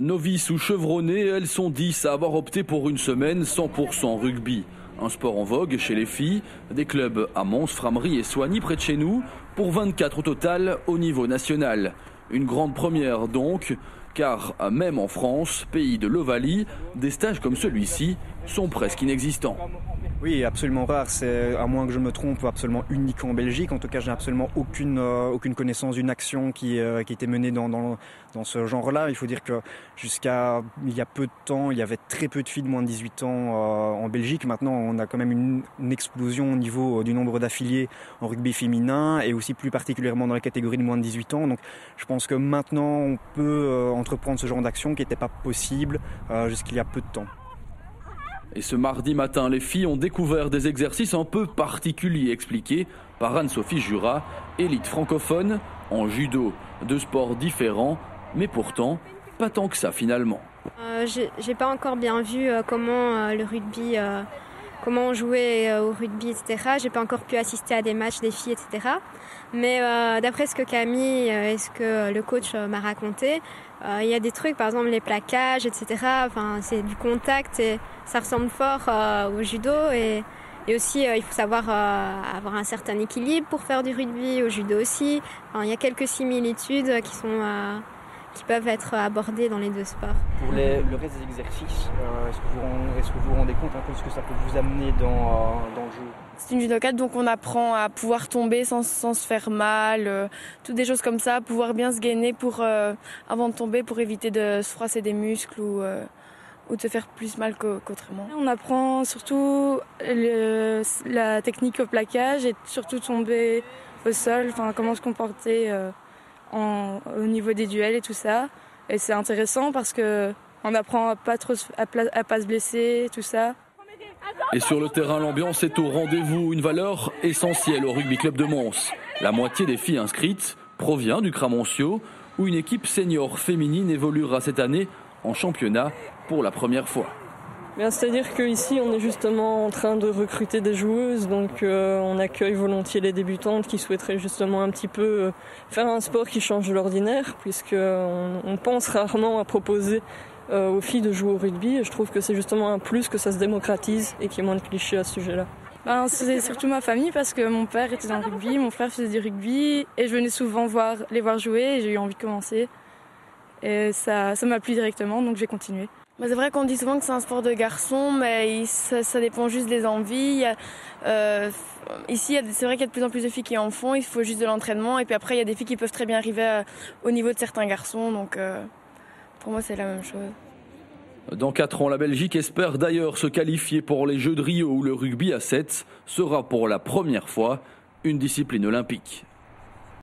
Novices ou chevronnées, elles sont 10 à avoir opté pour une semaine 100% rugby. Un sport en vogue chez les filles, des clubs à Mons, Frameries et Soigny près de chez nous, pour 24 au total au niveau national. Une grande première donc, car même en France, pays de l'Ovalie, des stages comme celui-ci sont presque inexistants. Oui, absolument rare. C'est, à moins que je me trompe, absolument unique en Belgique. En tout cas, j'ai absolument aucune connaissance d'une action qui était menée dans ce genre-là. Il faut dire que jusqu'à il y a peu de temps, il y avait très peu de filles de moins de 18 ans en Belgique. Maintenant, on a quand même une explosion au niveau du nombre d'affiliés en rugby féminin et aussi plus particulièrement dans la catégorie de moins de 18 ans. Donc, je pense que maintenant, on peut entreprendre ce genre d'action qui n'était pas possible jusqu'il y a peu de temps. Et ce mardi matin, les filles ont découvert des exercices un peu particuliers expliqués par Anne-Sophie Jurat, élite francophone en judo. Deux sports différents, mais pourtant pas tant que ça finalement. J'ai pas encore bien vu comment le rugby, comment on jouait au rugby, etc. J'ai pas encore pu assister à des matchs des filles, etc. Mais d'après ce que Camille et ce que le coach m'a raconté, il y a des trucs, par exemple les plaquages, etc. Enfin, c'est du contact et ça ressemble fort au judo. Et aussi, il faut savoir avoir un certain équilibre pour faire du rugby, au judo aussi. Enfin, il y a quelques similitudes qui peuvent être abordées dans les deux sports. Pour le reste des exercices, est-ce que vous vous rendez compte un peu de ce que ça peut vous amener dans le jeu ? C'est une judokate, donc on apprend à pouvoir tomber sans se faire mal, toutes des choses comme ça, pouvoir bien se gainer avant de tomber pour éviter de se froisser des muscles ou de se faire plus mal qu'autrement. On apprend surtout la technique au plaquage et surtout tomber au sol, enfin comment se comporter au niveau des duels et tout ça. Et c'est intéressant parce qu'on apprend à pas se blesser, tout ça. Et sur le terrain, l'ambiance est au rendez-vous, une valeur essentielle au rugby club de Mons. La moitié des filles inscrites provient du Cramoncio, où une équipe senior féminine évoluera cette année en championnat pour la première fois. C'est-à-dire qu'ici, on est justement en train de recruter des joueuses, donc on accueille volontiers les débutantes qui souhaiteraient justement un petit peu faire un sport qui change de l'ordinaire, puisqu'on pense rarement à proposer aux filles de jouer au rugby. Et je trouve que c'est justement un plus que ça se démocratise et qu'il y ait moins de clichés à ce sujet-là. C'est surtout ma famille parce que mon père était dans le rugby, mon frère faisait du rugby et je venais souvent les voir jouer et j'ai eu envie de commencer. Et ça m'a plu directement, donc j'ai continué. C'est vrai qu'on dit souvent que c'est un sport de garçons, mais ça dépend juste des envies. Ici, c'est vrai qu'il y a de plus en plus de filles qui en font, il faut juste de l'entraînement. Et puis après, il y a des filles qui peuvent très bien arriver au niveau de certains garçons, donc pour moi, c'est la même chose. Dans 4 ans, la Belgique espère d'ailleurs se qualifier pour les Jeux de Rio où le rugby à 7 sera pour la première fois une discipline olympique.